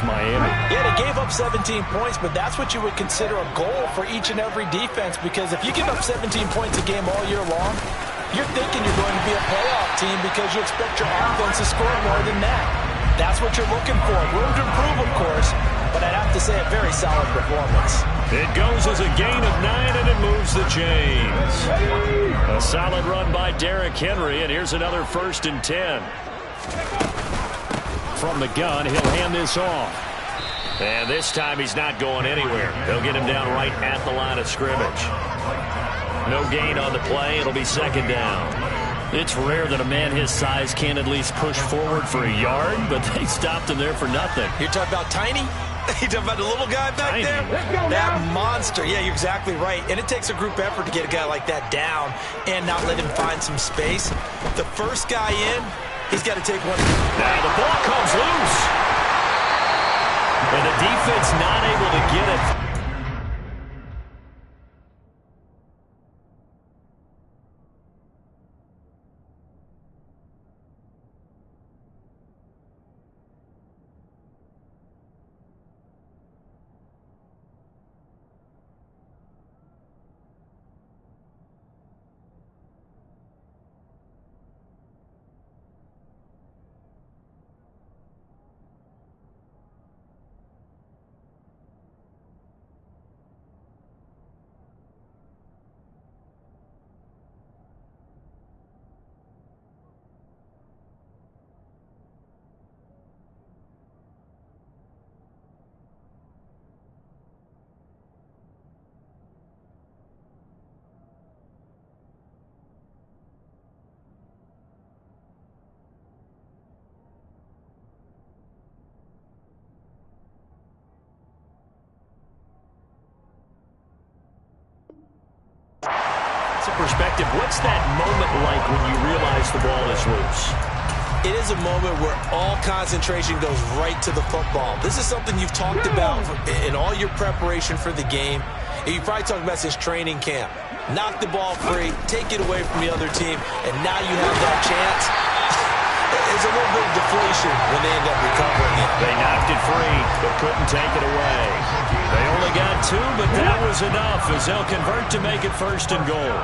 Miami. Yeah, they gave up 17 points, but that's what you would consider a goal for each and every defense, because if you give up 17 points a game all year long, you're thinking you're going to be a playoff team because you expect your offense to score more than that. That's what you're looking for. Room to improve, of course, but I'd have to say a very solid performance. It goes as a gain of 9, and it moves the chains. A solid run by Derrick Henry, and here's another 1st and 10. From the gun, he'll hand this off. And this time he's not going anywhere. They'll get him down right at the line of scrimmage. No gain on the play. It'll be 2nd down. It's rare that a man his size can at least push forward for a yard, but they stopped him there for nothing. You're talking about Tiny? You're talking about the little guy back there? That monster. Yeah, you're exactly right. And it takes a group effort to get a guy like that down and not let him find some space. The first guy in, he's got to take one. Now the ball comes loose. And the defense not able to get it. Perspective, what's that moment like when you realize the ball is loose? It is a moment where all concentration goes right to the football. This is something you've talked about in all your preparation for the game. You probably talked about since training camp. Knock the ball free, take it away from the other team, and now you have that chance. There's a little bit of deflation when they end up recovering it. They knocked it free, but couldn't take it away. They only got 2, but that was enough as they'll convert to make it 1st and goal.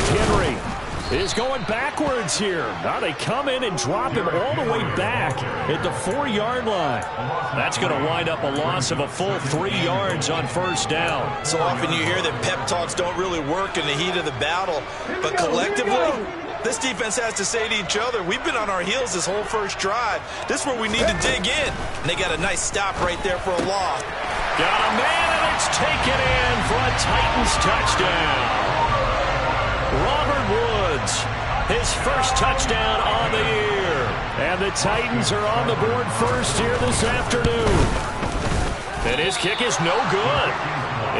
Henry is going backwards here. Now they come in and drop him all the way back at the 4-yard line. That's going to wind up a loss of a full 3 yards on 1st down. So often you hear that pep talks don't really work in the heat of the battle, but collectively, this defense has to say to each other, we've been on our heels this whole first drive. This is where we need to dig in. And they got a nice stop right there for a loss. Got a man, and it's taken in for a Titans touchdown. Robert Woods, his first touchdown on the year. And the Titans are on the board first here this afternoon. And his kick is no good.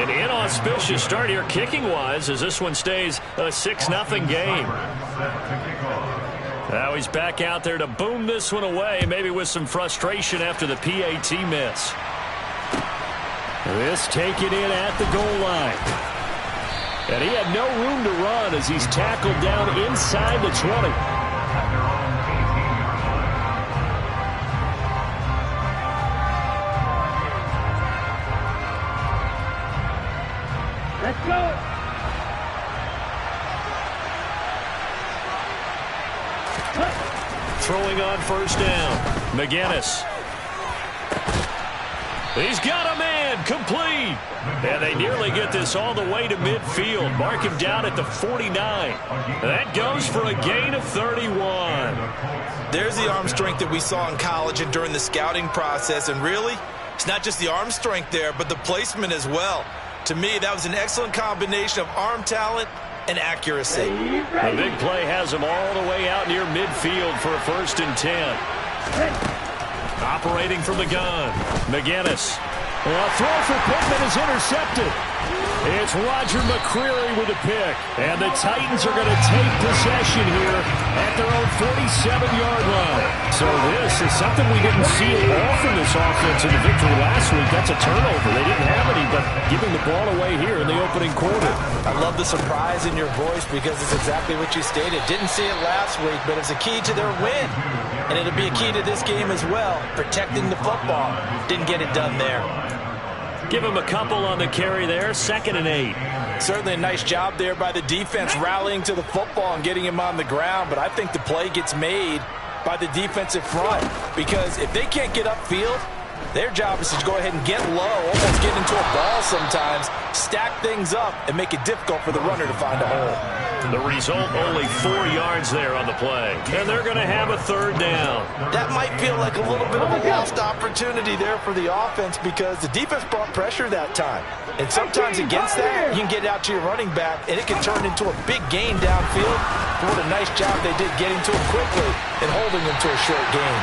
An inauspicious start here kicking-wise as this one stays a 6-0 game. Now he's back out there to boom this one away, maybe with some frustration after the PAT miss. This taken in at the goal line. And he had no room to run as he's tackled down inside the 20. Let's go. Throwing on 1st down. McGinnis. He's got a man complete. And they nearly get this all the way to midfield. Mark him down at the 49. That goes for a gain of 31. There's the arm strength that we saw in college and during the scouting process. And really, it's not just the arm strength there, but the placement as well. To me, that was an excellent combination of arm talent and accuracy. The big play has him all the way out near midfield for a 1st and 10. Operating from the gun, McGinnis. A throw for Pittman is intercepted. It's Roger McCreary with a pick. And the Titans are going to take possession here at their own 47-yard line. So this is something we didn't see at all from this offense in the victory last week. That's a turnover. They didn't have any, but giving the ball away here in the opening quarter. I love the surprise in your voice because it's exactly what you stated. Didn't see it last week, but it's a key to their win. And it'll be a key to this game as well, protecting the football. Didn't get it done there. Give him a couple on the carry there, 2nd and 8. Certainly a nice job there by the defense rallying to the football and getting him on the ground, but I think the play gets made by the defensive front because if they can't get upfield, their job is to go ahead and get low, almost get into a ball sometimes, stack things up, and make it difficult for the runner to find a hole. The result, only 4 yards there on the play. And they're going to have a 3rd down. That might feel like a little bit of a lost opportunity there for the offense because the defense brought pressure that time. And sometimes against that, you can get out to your running back, and it can turn into a big gain downfield. But what a nice job they did getting to him quickly and holding him to a short gain.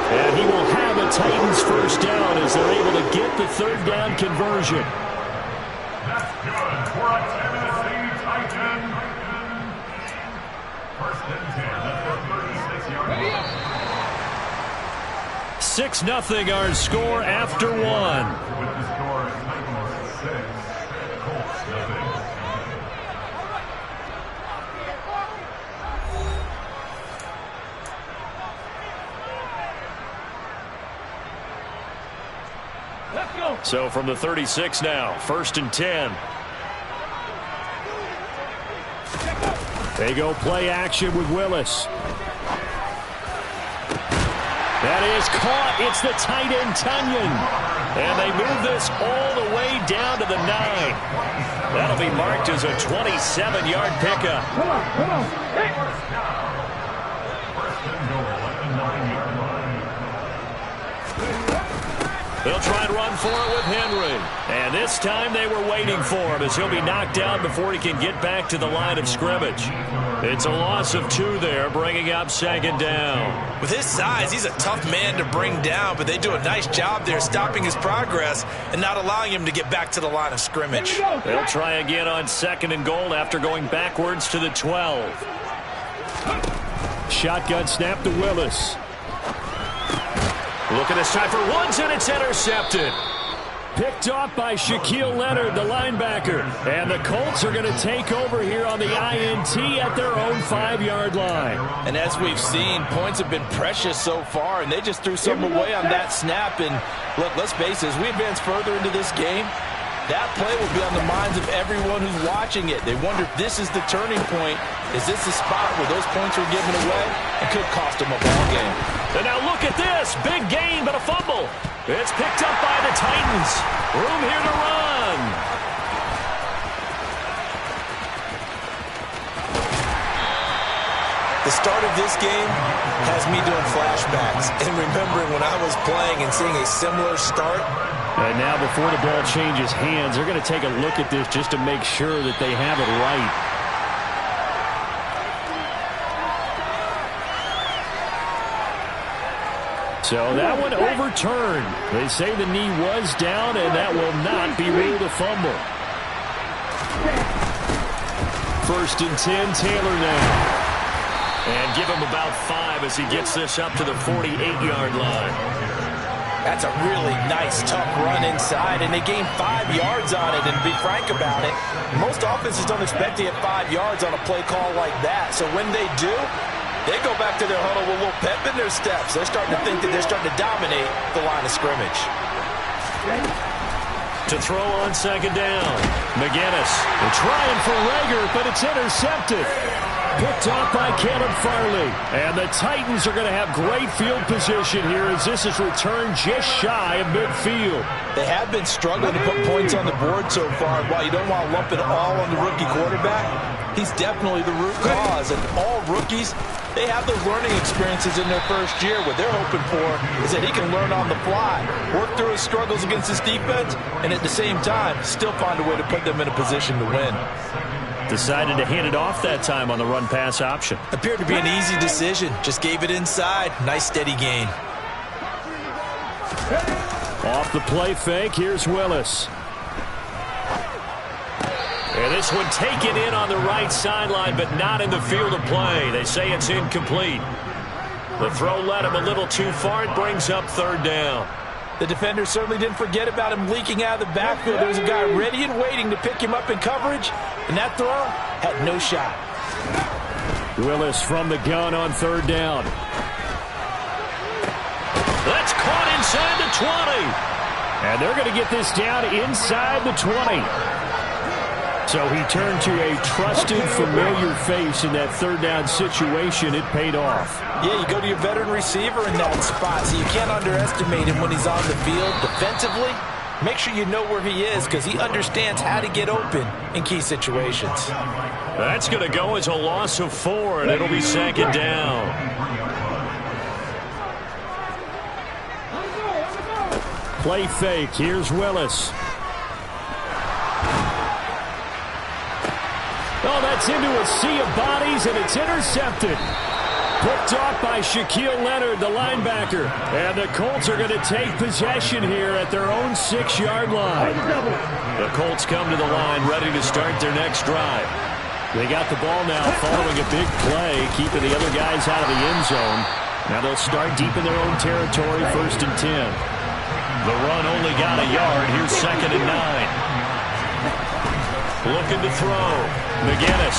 And he will have a Titans 1st down as they're able to get the 3rd down conversion. That's good for a Tennessee Titan. 1st and 10 at the 36-yard line. 6-0 our score after 1. With the score, Titans 6, Colts nothing. So from the 36 now, 1st and 10. They go play action with Willis. That is caught. It's the tight end, Tunyon. And they move this all the way down to the 9. That'll be marked as a 27-yard pickup. Come on. Hey. 1st and goal at the 9-yard line. They'll try and run for it with Henry. And this time they were waiting for him as he'll be knocked down before he can get back to the line of scrimmage. It's a loss of 2 there, bringing up 2nd down. With his size, he's a tough man to bring down, but they do a nice job there stopping his progress and not allowing him to get back to the line of scrimmage. They'll try again on 2nd and goal after going backwards to the 12. Shotgun snap to Willis. Look at this time for Woods, and it's intercepted. Picked off by Shaquille Leonard, the linebacker. And the Colts are going to take over here on the INT at their own 5-yard line. And as we've seen, points have been precious so far, and they just threw some away on that snap. And look, let's face it, as we advance further into this game, that play will be on the minds of everyone who's watching it. They wonder if this is the turning point. Is this the spot where those points were given away? It could cost them a ball game. And now look at this. Big gain, but a fumble. It's picked up by the Titans. Room here to run. The start of this game has me doing flashbacks and remembering when I was playing and seeing a similar start. And now before the ball changes hands, they're going to take a look at this just to make sure that they have it right. So that one overturned. They say the knee was down, and that will not be ruled a fumble. 1st and 10, Taylor now. And give him about 5 as he gets this up to the 48-yard line. That's a really nice, tough run inside, and they gain 5 yards on it. And to be frank about it, most offenses don't expect to get 5 yards on a play call like that. So when they do, they go back to their huddle with a little pep in their steps. They're starting to think that they're starting to dominate the line of scrimmage. To throw on 2nd down, McGinnis. They're trying for Rager, but it's intercepted. Picked off by Caleb Farley. And the Titans are going to have great field position here as this is returned just shy of midfield. They have been struggling to put points on the board so far. While you don't want to lump it all on the rookie quarterback, he's definitely the root cause. And all rookies, they have those learning experiences in their first year. What they're hoping for is that he can learn on the fly, work through his struggles against his defense, and at the same time, still find a way to put them in a position to win. Decided to hand it off that time on the run-pass option. Appeared to be an easy decision. Just gave it inside. Nice steady gain. Off the play fake, here's Willis. And this one taken in on the right sideline, but not in the field of play. They say it's incomplete. The throw led him a little too far. It brings up third down. The defender certainly didn't forget about him leaking out of the backfield. There was a guy ready and waiting to pick him up in coverage, and that throw had no shot. Willis from the gun on third down. That's caught inside the 20. And they're going to get this down inside the 20. So he turned to a trusted, familiar face in that third down situation. It paid off. Yeah, you go to your veteran receiver in that spot, so you can't underestimate him when he's on the field defensively. Make sure you know where he is because he understands how to get open in key situations. That's going to go as a loss of 4, and it'll be second down. Play fake. Here's Willis. Oh, that's into a sea of bodies, and it's intercepted. Picked off by Shaquille Leonard, the linebacker. And the Colts are going to take possession here at their own 6-yard line. The Colts come to the line, ready to start their next drive. They got the ball now following a big play, keeping the other guys out of the end zone. Now they'll start deep in their own territory, 1st and 10. The run only got a yard. Here's 2nd and 9. Looking to throw. McGinnis.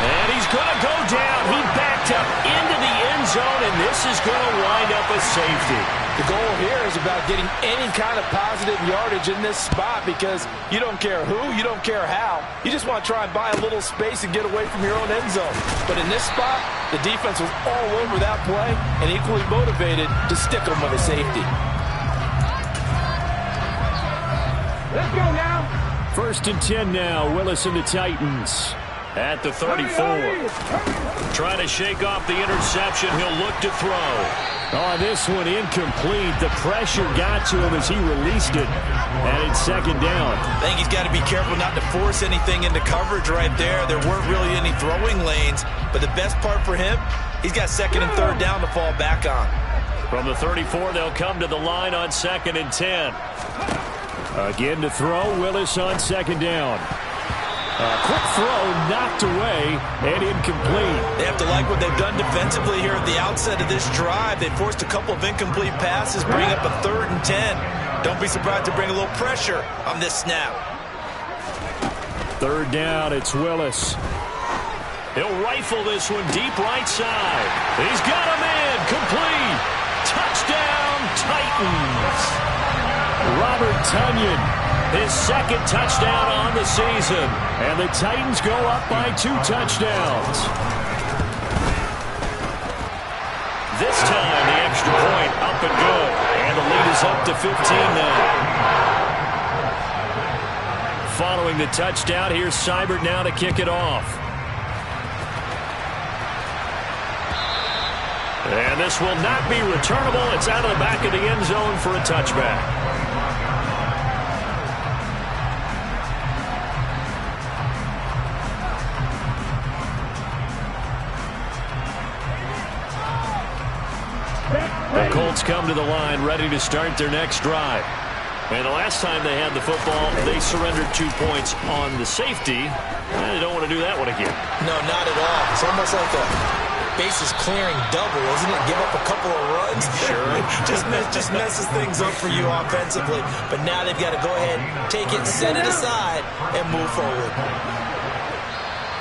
And he's going to go down. He backed up into the end zone, and this is going to wind up a safety. The goal here is about getting any kind of positive yardage in this spot because you don't care who, you don't care how. You just want to try and buy a little space and get away from your own end zone. But in this spot, the defense was all over that play and equally motivated to stick them with a safety. Let's go now. 1st and 10 now. Willis and the Titans at the 34. Trying to shake off the interception. He'll look to throw. Oh, this one incomplete. The pressure got to him as he released it. And it's 2nd down. I think he's got to be careful not to force anything into coverage right there. There weren't really any throwing lanes. But the best part for him, he's got 2nd and 3rd down to fall back on. From the 34, they'll come to the line on 2nd and 10. Again to throw. Willis on 2nd down. A quick throw knocked away and incomplete. They have to like what they've done defensively here at the outset of this drive. They forced a couple of incomplete passes, bring up a 3rd and 10. Don't be surprised to bring a little pressure on this snap. 3rd down, it's Willis. He'll rifle this one deep right side. He's got him in. Complete. Touchdown, Titans. Robert Tonyan, his 2nd touchdown on the season. And the Titans go up by 2 touchdowns. This time, the extra point up and good. And the lead is up to 15 now. Following the touchdown, here's Seibert now to kick it off. And this will not be returnable. It's out of the back of the end zone for a touchback. The Colts come to the line, ready to start their next drive. And the last time they had the football, they surrendered 2 points on the safety. They don't want to do that one again. No, not at all. It's almost like a bases clearing double, isn't it? Give up a couple of runs. Sure. just messes things up for you offensively. But now they've got to go ahead, take it, set it aside, and move forward.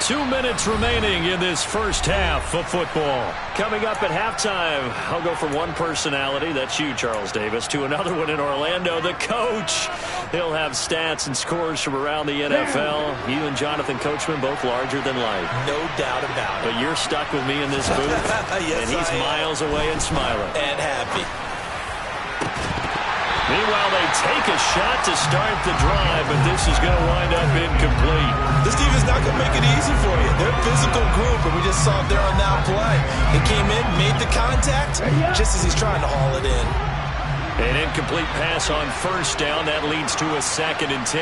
2 minutes remaining in this first half of football. Coming up at halftime, I'll go from one personality, that's you, Charles Davis, to another one in Orlando, the coach. He'll have stats and scores from around the NFL. You and Jonathan Coachman, both larger than life. No doubt about it. But you're stuck with me in this booth, yes, and he's miles away and smiling. And happy. Meanwhile, they take a shot to start the drive, but this is going to wind up incomplete. This defense is not going to make it easy for you. They're a physical group, and we just saw it there on that play. They came in, made the contact, just as he's trying to haul it in. An incomplete pass on 1st down. That leads to a 2nd and 10.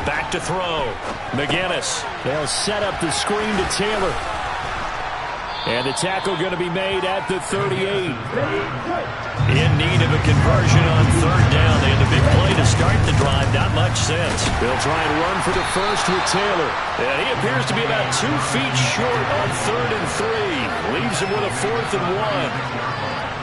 Back to throw. McGinnis. They'll set up the screen to Taylor. And the tackle going to be made at the 38. In need of a conversion on third down. They had the big play to start the drive. Not much sense. They'll try and run for the first with Taylor. And he appears to be about 2 feet short on 3rd and 3. Leaves him with a 4th and 1.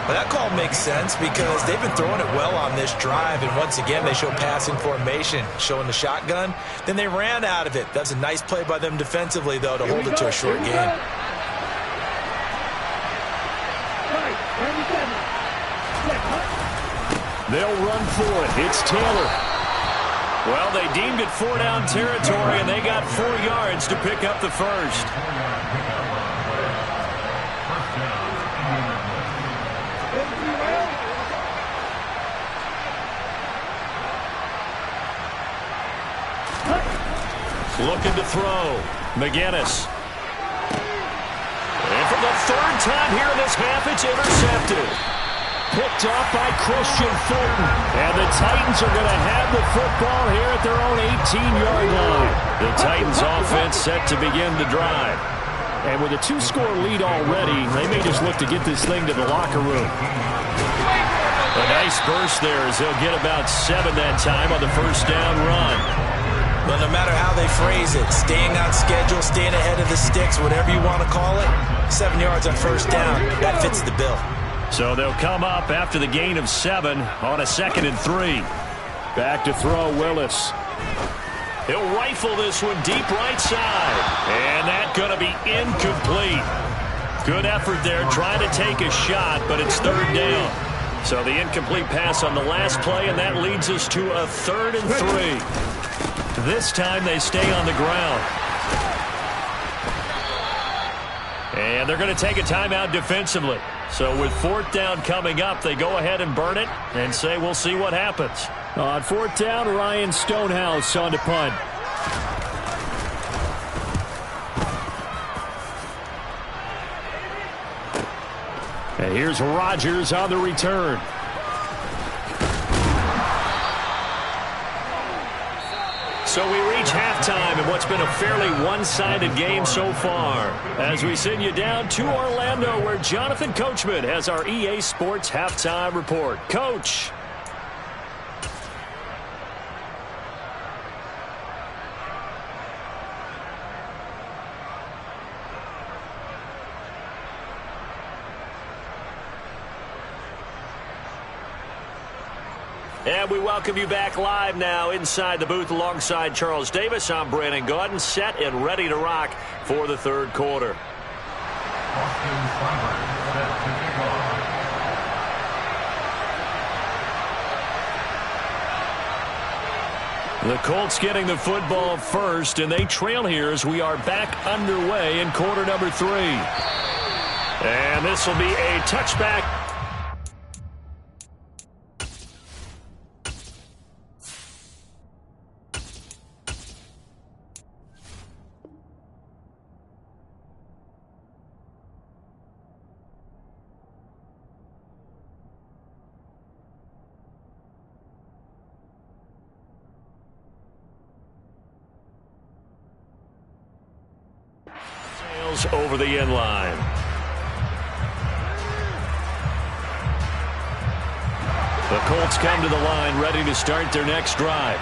Well, that call makes sense because they've been throwing it well on this drive, and once again they show passing formation, showing the shotgun. Then they ran out of it. That's a nice play by them defensively, though, to hold it to a short game. They'll run for it. It's Taylor. Well, they deemed it 4-down territory, and they got 4 yards to pick up the first. Looking to throw. McGinnis. And for the 3rd time here in this half, it's intercepted. Picked off by Christian Fulton. And the Titans are going to have the football here at their own 18-yard line. The Titans offense set to begin the drive. And with a 2-score lead already, they may just look to get this thing to the locker room. A nice burst there as they'll get about 7 that time on the first down run. Well, no matter how they phrase it, staying on schedule, staying ahead of the sticks, whatever you want to call it, 7 yards on first down, that fits the bill. So they'll come up after the gain of 7 on a 2nd and 3. Back to throw Willis. He'll rifle this one deep right side. And that's going to be incomplete. Good effort there trying to take a shot, but it's 3rd down. So the incomplete pass on the last play, and that leads us to a 3rd and 3. This time they stay on the ground. And they're going to take a timeout defensively. So with 4th down coming up, they go ahead and burn it and say we'll see what happens. On 4th down, Ryan Stonehouse on to punt. And here's Rodgers on the return. So we reach halftime in what's been a fairly one-sided game so far. As we send you down to Orlando, where Jonathan Coachman has our EA Sports Halftime Report. Coach. And we welcome you back live now inside the booth alongside Charles Davis. I'm Brandon Gaudin, set and ready to rock for the 3rd quarter. The Colts getting the football first, and they trail here as we are back underway in quarter number 3. And this will be a touchback. Over the end line. The Colts come to the line ready to start their next drive.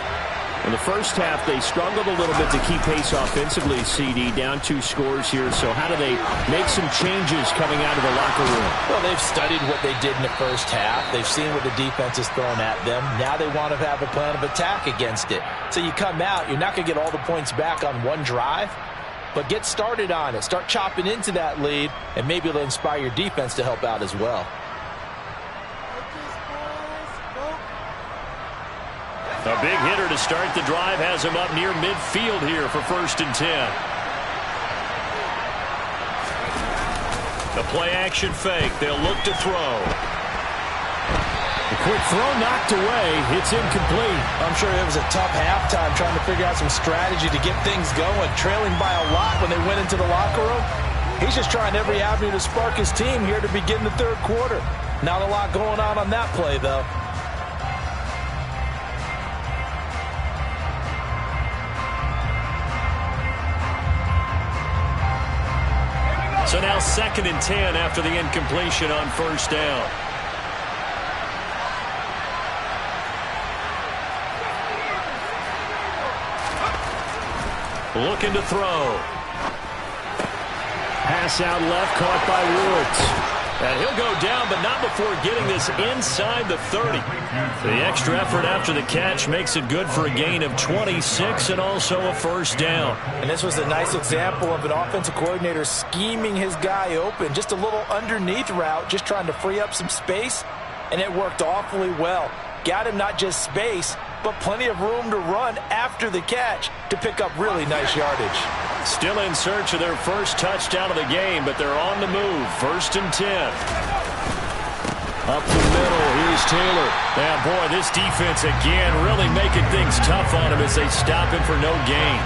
In the first half, they struggled a little bit to keep pace offensively, CD, down 2 scores here. So how do they make some changes coming out of the locker room? Well, they've studied what they did in the first half. They've seen what the defense is throwing at them. Now they want to have a plan of attack against it. So you come out, you're not going to get all the points back on one drive, but get started on it. Start chopping into that lead, and maybe it'll inspire your defense to help out as well. A big hitter to start the drive has him up near midfield here for 1st and 10. The play action fake. They'll look to throw. The quick throw knocked away. It's incomplete. I'm sure it was a tough halftime trying to figure out some strategy to get things going. Trailing by a lot when they went into the locker room. He's just trying every avenue to spark his team here to begin the 3rd quarter. Not a lot going on that play, though. So now 2nd and 10 after the incompletion on first down. Looking to throw. Pass out left, caught by Woods. And he'll go down, but not before getting this inside the 30. The extra effort after the catch makes it good for a gain of 26 and also a first down. And this was a nice example of an offensive coordinator scheming his guy open. Just a little underneath route, just trying to free up some space, and it worked awfully well. Got him not just space, but plenty of room to run after the catch to pick up really nice yardage. Still in search of their first touchdown of the game, but they're on the move. 1st and 10. Up the middle, here's Taylor. Yeah, boy, this defense again really making things tough on him as they stop him for no gain.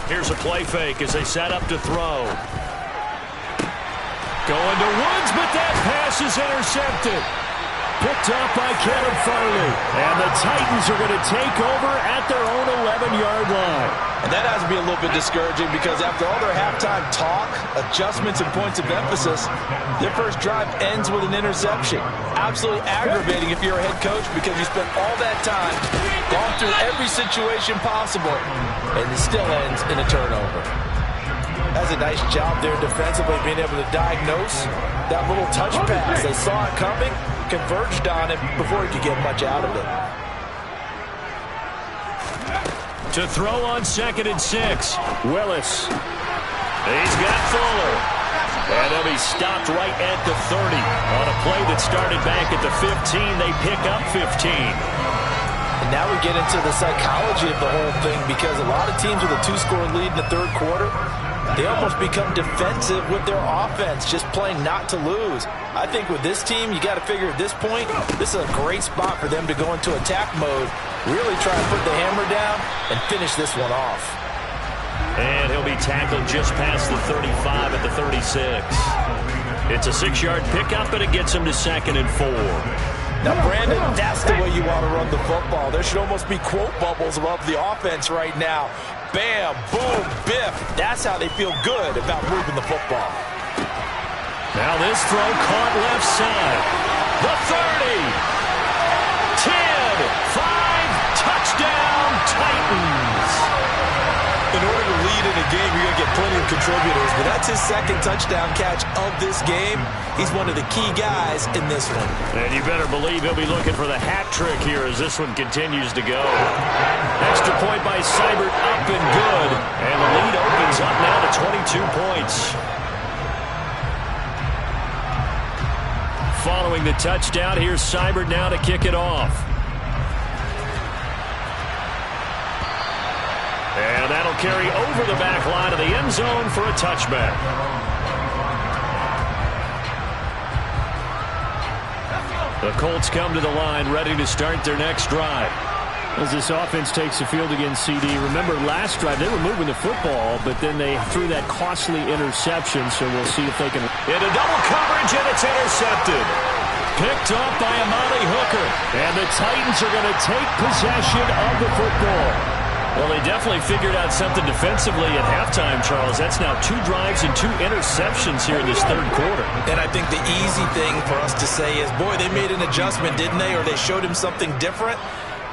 Here's a play fake as they set up to throw. Going to Woods, but that pass is intercepted. Picked up by Caleb Farley. And the Titans are going to take over at their own 11-yard line. And that has to be a little bit discouraging because after all their halftime talk, adjustments, and points of emphasis, their first drive ends with an interception. Absolutely aggravating if you're a head coach because you spent all that time, gone through every situation possible, and it still ends in a turnover. That's a nice job there defensively, being able to diagnose that little touch pass. They saw it coming, converged on it before he could get much out of it. To throw on 2nd and 6. Willis. He's got Fuller. And he'll be stopped right at the 30. On a play that started back at the 15, they pick up 15. And now we get into the psychology of the whole thing because a lot of teams with a 2-score lead in the 3rd quarter, they almost become defensive with their offense, just playing not to lose. I think with this team, you got to figure at this point, this is a great spot for them to go into attack mode, really try and put the hammer down and finish this one off. And he'll be tackled just past the 35 at the 36. It's a 6-yard pickup, and it gets him to 2nd and 4. Now, Brandon, that's the way you want to run the football. There should almost be quote bubbles above the offense right now. Bam, boom, biff. That's how they feel good about moving the football. Now this throw caught left side. The 30. 10, 5, touchdown, Titans. In order to lead in a game, you're going to get plenty of contributors, but that's his 2nd touchdown catch of this game. He's one of the key guys in this one. And you better believe he'll be looking for the hat trick here as this one continues to go. Extra point by Seibert, up and good. And the lead opens up now to 22 points. Following the touchdown, here's Seibert now to kick it off. And that'll carry over the back line of the end zone for a touchback. The Colts come to the line ready to start their next drive. As this offense takes the field against CD, remember last drive they were moving the football, but then they threw that costly interception, so we'll see if they can. Into double coverage, and it's intercepted. Picked up by Amani Hooker. And the Titans are going to take possession of the football. Well, they definitely figured out something defensively at halftime, Charles. That's now 2 drives and 2 interceptions here in this 3rd quarter. And I think the easy thing for us to say is, boy, they made an adjustment, didn't they? Or they showed him something different.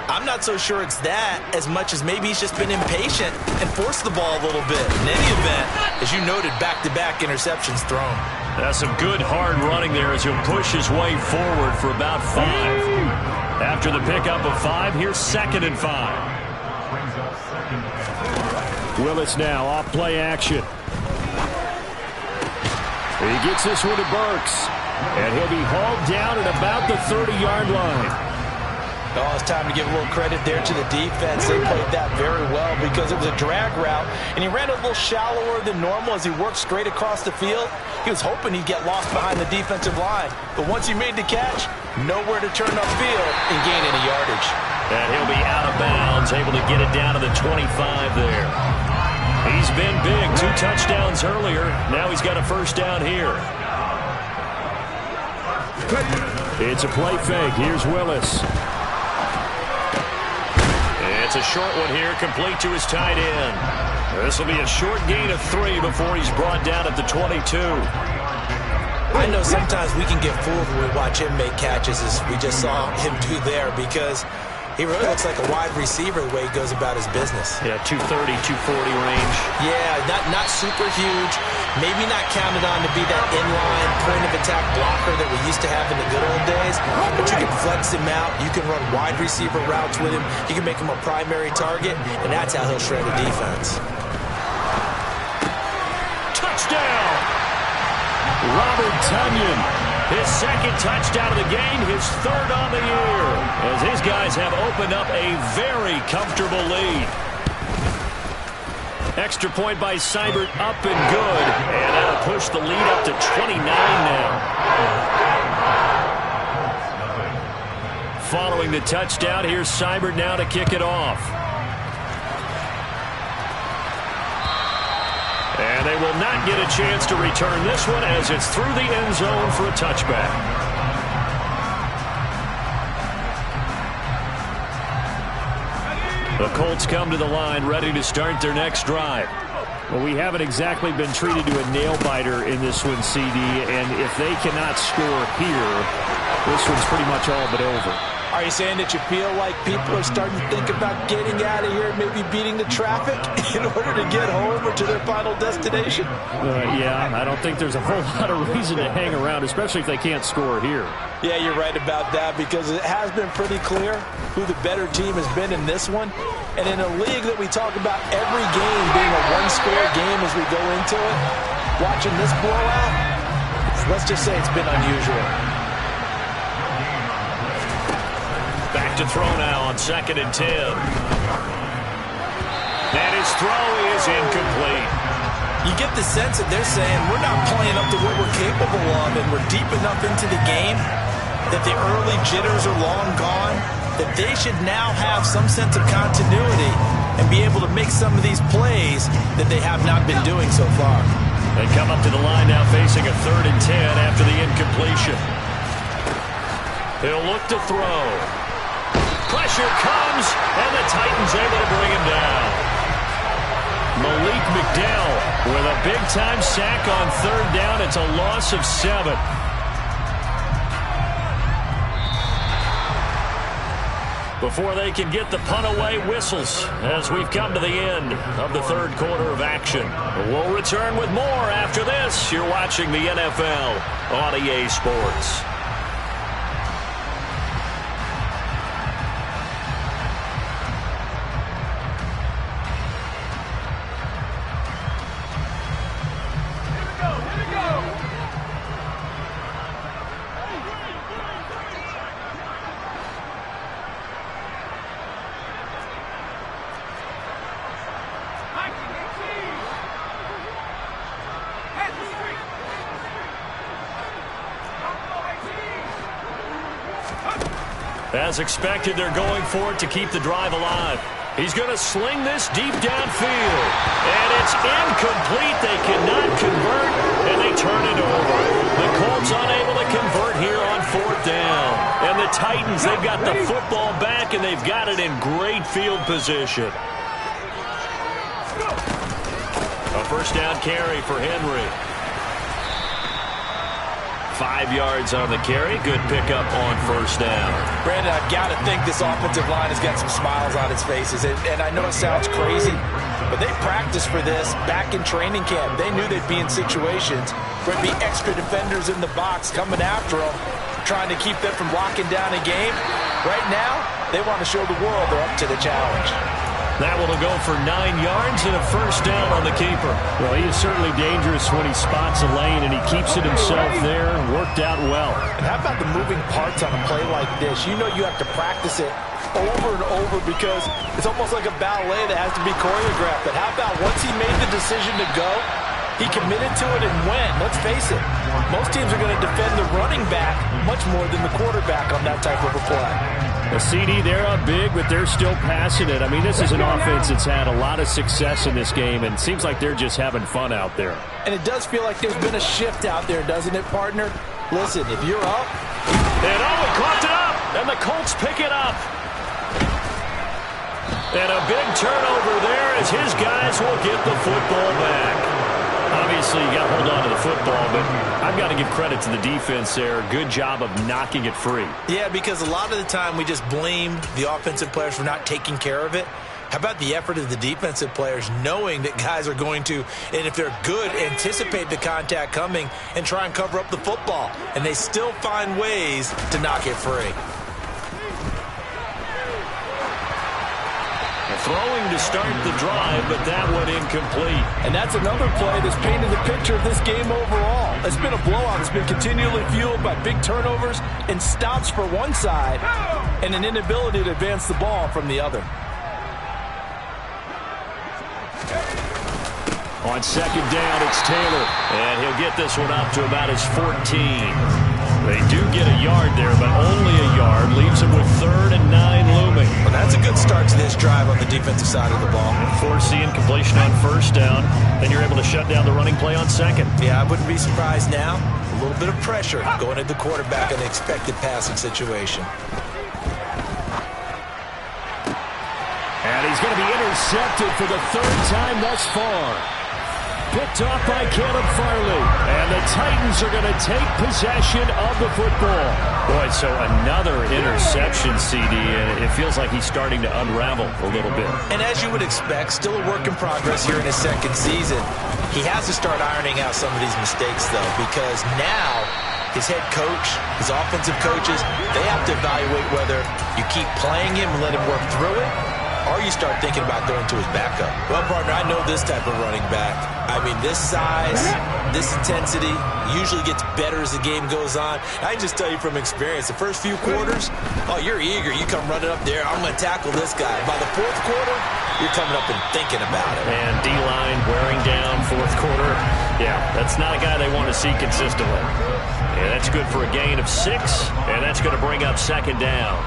I'm not so sure it's that as much as maybe he's just been impatient and forced the ball a little bit. In any event, as you noted, back-to-back interceptions thrown. That's some good hard running there as he'll push his way forward for about 5. After the pickup of 5, here's 2nd and 5. Willis now off play action. He gets this one to Burks. And he'll be hauled down at about the 30-yard line. Oh, it's time to give a little credit there to the defense. They played that very well because it was a drag route, and he ran a little shallower than normal as he worked straight across the field. He was hoping he'd get lost behind the defensive line, but once he made the catch, nowhere to turn upfield and gain any yardage. And he'll be out of bounds, able to get it down to the 25 there. He's been big. 2 touchdowns earlier. Now he's got a first down here. It's a play fake. Here's Willis. It's a short one here, complete to his tight end. This will be a short gain of 3 before he's brought down at the 22. I know sometimes we can get fooled when we watch him make catches, as we just saw him do there, because he really looks like a wide receiver the way he goes about his business. Yeah, 230, 240 range. Yeah, not super huge. Maybe not counted on to be that inline point-of-attack blocker that we used to have in the good old days. But you can flex him out. You can run wide receiver routes with him. You can make him a primary target, and that's how he'll shred a defense. Touchdown! Robert Tonyan. His second touchdown of the game, his 3rd on the year, as his guys have opened up a very comfortable lead. Extra point by Seibert, up and good, and that'll push the lead up to 29 now. Following the touchdown, here's Seibert now to kick it off. And they will not get a chance to return this one as it's through the end zone for a touchback. The Colts come to the line ready to start their next drive. Well, we haven't exactly been treated to a nail-biter in this one, CD, and if they cannot score here, this one's pretty much all but over. Are you saying that you feel like people are starting to think about getting out of here and maybe beating the traffic in order to get home or to their final destination? Yeah, I don't think there's a whole lot of reason to hang around, especially if they can't score here. Yeah, you're right about that, because it has been pretty clear who the better team has been in this one. And in a league that we talk about every game being a one-score game as we go into it, watching this blowout, let's just say it's been unusual. Back to throw now on 2nd and 10. And his throw is incomplete. You get the sense that they're saying we're not playing up to what we're capable of, and we're deep enough into the game that the early jitters are long gone, that they should now have some sense of continuity and be able to make some of these plays that they have not been doing so far. They come up to the line now facing a 3rd and 10 after the incompletion. He'll look to throw. Pressure comes, and the Titans able to bring him down. Malik McDowell with a big-time sack on 3rd down. It's a loss of 7. Before they can get the punt away, whistles as we've come to the end of the 3rd quarter of action. We'll return with more after this. You're watching the NFL on EA Sports. As expected, they're going for it to keep the drive alive. He's going to sling this deep downfield. And it's incomplete. They cannot convert, and they turn it over. The Colts unable to convert here on 4th down. And the Titans, they've got the football back, and they've got it in great field position. A first down carry for Henry. 5 yards on the carry. Good pickup on 1st down. Brandon, I've got to think this offensive line has got some smiles on its faces. And I know it sounds crazy, but they practiced for this back in training camp. They knew they'd be in situations where there'd be extra defenders in the box coming after them, trying to keep them from locking down a game. Right now, they want to show the world they're up to the challenge. That will go for 9 yards and a first down on the keeper. Well, he is certainly dangerous when he spots a lane, and he keeps it himself there. Worked out well. And how about the moving parts on a play like this? You know you have to practice it over and over because it's almost like a ballet that has to be choreographed. But how about once he made the decision to go, he committed to it and went. Let's face it, most teams are going to defend the running back much more than the quarterback on that type of a play. A CD, they're up big, but they're still passing it. I mean, this is an offense that's had a lot of success in this game, and it seems like they're just having fun out there. And it does feel like there's been a shift out there, doesn't it, partner? Listen, if you're up. And he caught it up, and the Colts pick it up. And a big turnover there as his guys will get the football back. Obviously, you got to hold on to the football, but I've got to give credit to the defense there. Good job of knocking it free. Yeah, because a lot of the time we just blame the offensive players for not taking care of it. How about the effort of the defensive players knowing that guys are going to, and if they're good, anticipate the contact coming and try and cover up the football. And they still find ways to knock it free. Throwing to start the drive, but that one incomplete. And that's another play that's painted the picture of this game overall. It's been a blowout. It's been continually fueled by big turnovers and stops for one side and an inability to advance the ball from the other. On second down, it's Taylor, and he'll get this one up to about his 14. They do get a yard there, but only a yard. Leaves him with 3rd and 9 looming. Well, that's a good start to this drive on the defensive side of the ball. Force the incompletion on first down, then you're able to shut down the running play on second. Yeah, I wouldn't be surprised now. A little bit of pressure going at the quarterback in the expected passing situation. And he's going to be intercepted for the 3rd time thus far. Picked off by Caleb Farley. And the Titans are going to take possession of the football. Boy, so another interception, CD, and it feels like he's starting to unravel a little bit. And as you would expect, still a work in progress here in his second season. He has to start ironing out some of these mistakes, though, because now his head coach, his offensive coaches, they have to evaluate whether you keep playing him and let him work through it, or you start thinking about throwing to his backup. Well, partner, I know this type of running back. I mean, this size, this intensity usually gets better as the game goes on. I can just tell you from experience, the first few quarters, oh, you're eager. You come running up there, I'm going to tackle this guy. By the 4th quarter, you're coming up and thinking about it. And D-line wearing down 4th quarter. Yeah, that's not a guy they want to see consistently. And that's good for a gain of 6, and that's going to bring up 2nd down.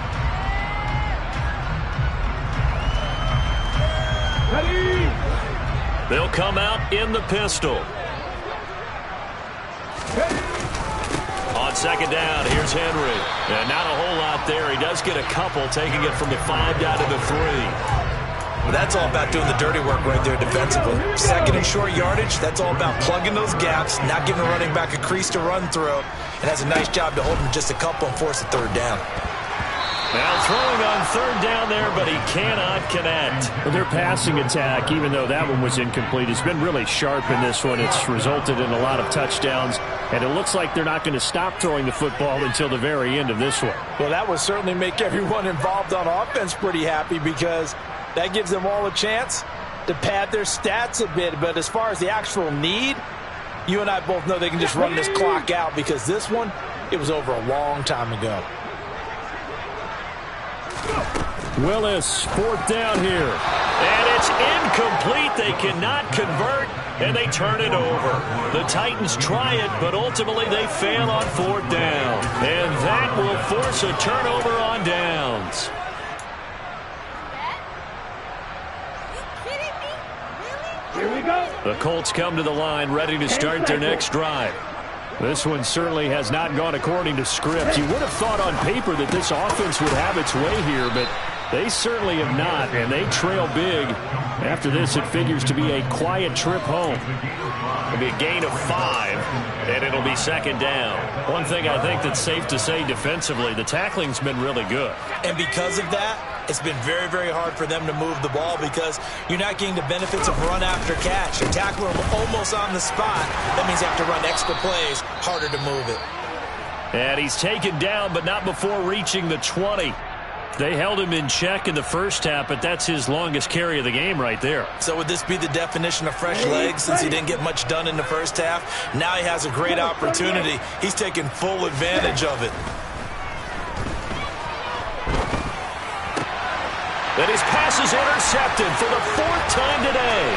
They'll come out in the pistol. On 2nd down, here's Henry. And not a whole lot there. He does get a couple, taking it from the 5 down to the 3. Well, that's all about doing the dirty work right there defensively. 2nd and short yardage, that's all about plugging those gaps, not giving the running back a crease to run through, and has a nice job to hold him just a couple and force a 3rd down. Now throwing on 3rd down there, but he cannot connect. Well, their passing attack, even though that one was incomplete, has been really sharp in this one. It's resulted in a lot of touchdowns, and it looks like they're not going to stop throwing the football until the very end of this one. Well, that would certainly make everyone involved on offense pretty happy because that gives them all a chance to pad their stats a bit. But as far as the actual need, you and I both know they can just run this clock out because this one, it was over a long time ago. Willis, 4th down here. And it's incomplete. They cannot convert, and they turn it over. The Titans try it, but ultimately they fail on 4th down. And that will force a turnover on downs. Here we go. The Colts come to the line ready to start their next drive. This one certainly has not gone according to script. You would have thought on paper that this offense would have its way here, but they certainly have not, and they trail big. After this, it figures to be a quiet trip home. It'll be a gain of 5, and it'll be 2nd down. One thing I think that's safe to say defensively, the tackling's been really good. And because of that, it's been very, very hard for them to move the ball because you're not getting the benefits of run after catch. You're tackling them almost on the spot. That means you have to run extra plays, harder to move it. And he's taken down, but not before reaching the 20. They held him in check in the first half, but that's his longest carry of the game right there. So would this be the definition of fresh legs since he didn't get much done in the first half? Now he has a great opportunity. He's taking full advantage of it. And his pass is intercepted for the 4th time today.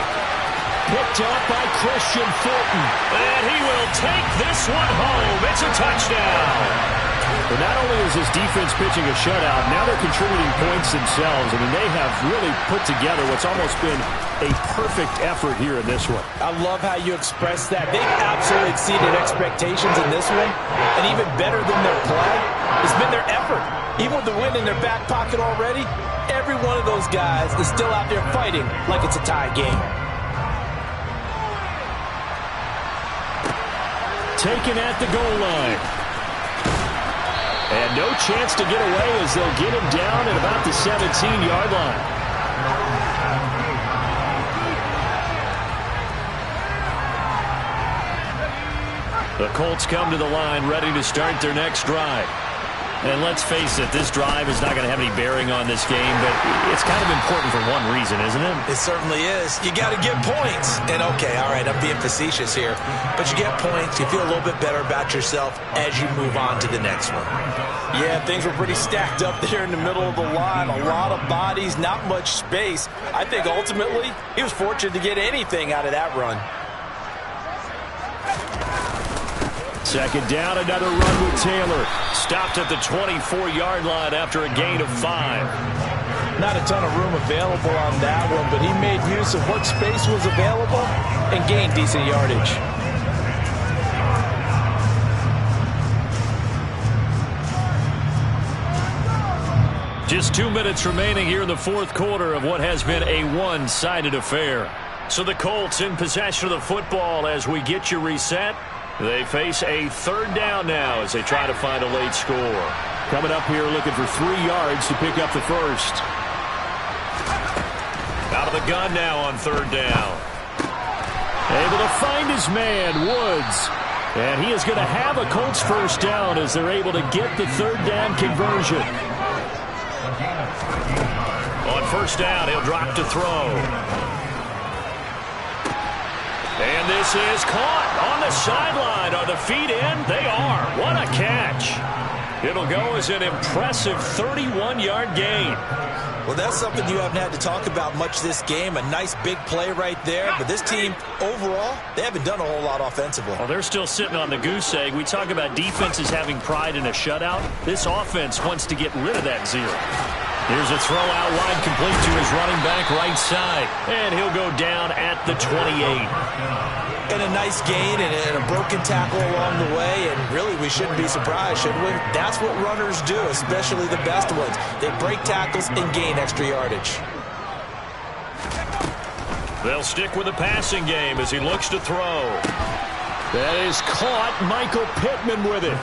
Picked up by Christian Fulton. And he will take this one home. It's a touchdown. But not only is this defense pitching a shutout, now they're contributing points themselves. I mean, they have really put together what's almost been a perfect effort here in this one. I love how you express that. They've absolutely exceeded expectations in this one. And even better than their play, it's been their effort. Even with the win in their back pocket already, every one of those guys is still out there fighting like it's a tie game. Taken at the goal line. And no chance to get away as they'll get him down at about the 17-yard line. The Colts come to the line ready to start their next drive. And let's face it, this drive is not going to have any bearing on this game, but it's kind of important for one reason, isn't it? It certainly is. You got to get points. And okay, all right, I'm being facetious here, but you get points, you feel a little bit better about yourself as you move on to the next one. Yeah, things were pretty stacked up there in the middle of the line. A lot of bodies, not much space. I think ultimately he was fortunate to get anything out of that run. Second down, another run with Taylor. Stopped at the 24-yard line after a gain of 5. Not a ton of room available on that one, but he made use of what space was available and gained decent yardage. Just 2 minutes remaining here in the fourth quarter of what has been a one-sided affair. So the Colts in possession of the football as we get you reset. They face a third down now as they try to find a late score. Coming up here looking for 3 yards to pick up the first. Out of the gun now on third down. Able to find his man, Woods. And he is going to have a Colts first down as they're able to get the third down conversion. On first down, he'll drop to throw. And this is caught on the sideline. Are the feet in? They are. What a catch. It'll go as an impressive 31-yard gain. Well, that's something you haven't had to talk about much this game. A nice big play right there. But this team, overall, they haven't done a whole lot offensively. Well, they're still sitting on the goose egg. We talk about defenses having pride in a shutout. This offense wants to get rid of that zero. Here's a throw out wide complete to his running back right side. And he'll go down at the 28. And a nice gain and a broken tackle along the way. And really, we shouldn't be surprised, should we? That's what runners do, especially the best ones. They break tackles and gain extra yardage. They'll stick with the passing game as he looks to throw. That is caught. Michael Pittman with it.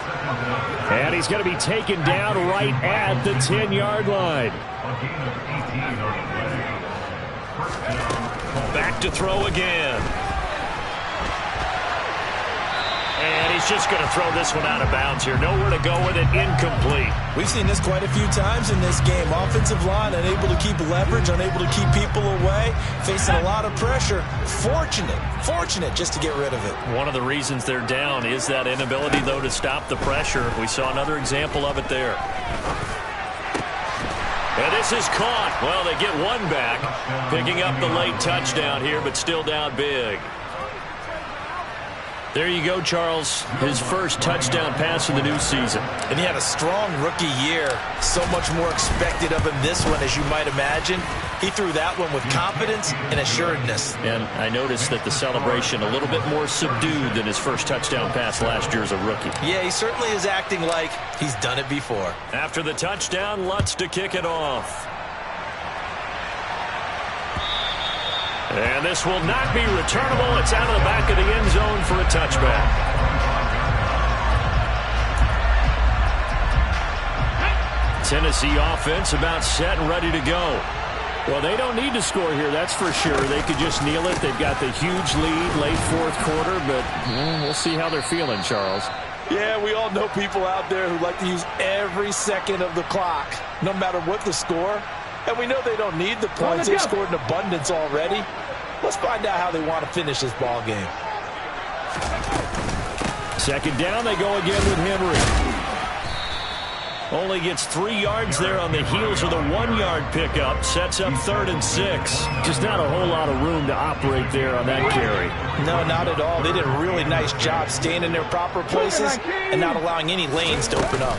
And he's going to be taken down right at the 10-yard line. Back to throw again. And he's just going to throw this one out of bounds here. Nowhere to go with it. Incomplete. We've seen this quite a few times in this game. Offensive line unable to keep leverage, unable to keep people away, facing a lot of pressure. Fortunate just to get rid of it. One of the reasons they're down is that inability, though, to stop the pressure. We saw another example of it there. And this is caught. Well, they get one back, picking up the late touchdown here, but still down big. There you go, Charles. His first touchdown pass of the new season. And he had a strong rookie year. So much more expected of him this one, as you might imagine. He threw that one with confidence and assuredness. And I noticed that the celebration a little bit more subdued than his first touchdown pass last year as a rookie. Yeah, he certainly is acting like he's done it before. After the touchdown, Lutz to kick it off. And this will not be returnable. It's out of the back of the end zone for a touchback. Tennessee offense about set and ready to go. Well, they don't need to score here, that's for sure. They could just kneel it. They've got the huge lead, late fourth quarter, but we'll see how they're feeling, Charles. Yeah, we all know people out there who like to use every second of the clock, no matter what the score. And we know they don't need the points. They've scored in abundance already. Let's find out how they want to finish this ball game. Second down, they go again with Henry. Only gets 3 yards there on the heels of the 1-yard pickup. Sets up 3rd and 6. Just not a whole lot of room to operate there on that carry. No, not at all. They did a really nice job staying in their proper places and not allowing any lanes to open up.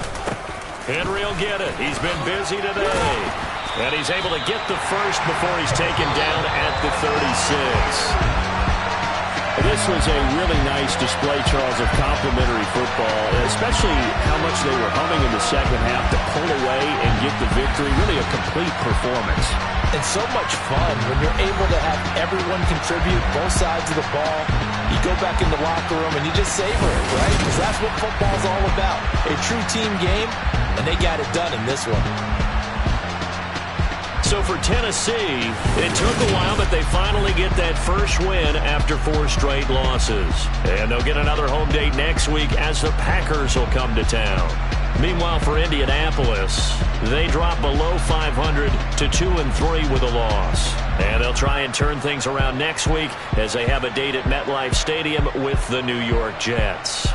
Henry will get it. He's been busy today. And he's able to get the first before he's taken down at the 36. This was a really nice display, Charles, of complimentary football, especially how much they were humming in the second half to pull away and get the victory. Really a complete performance. And so much fun when you're able to have everyone contribute, both sides of the ball. You go back in the locker room and you just savor it, right? Because that's what football's all about. A true team game, and they got it done in this one. So for Tennessee, it took a while, but they finally get that first win after 4 straight losses. And they'll get another home date next week as the Packers will come to town. Meanwhile, for Indianapolis, they drop below 500 to 2-3 with a loss. And they'll try and turn things around next week as they have a date at MetLife Stadium with the New York Jets.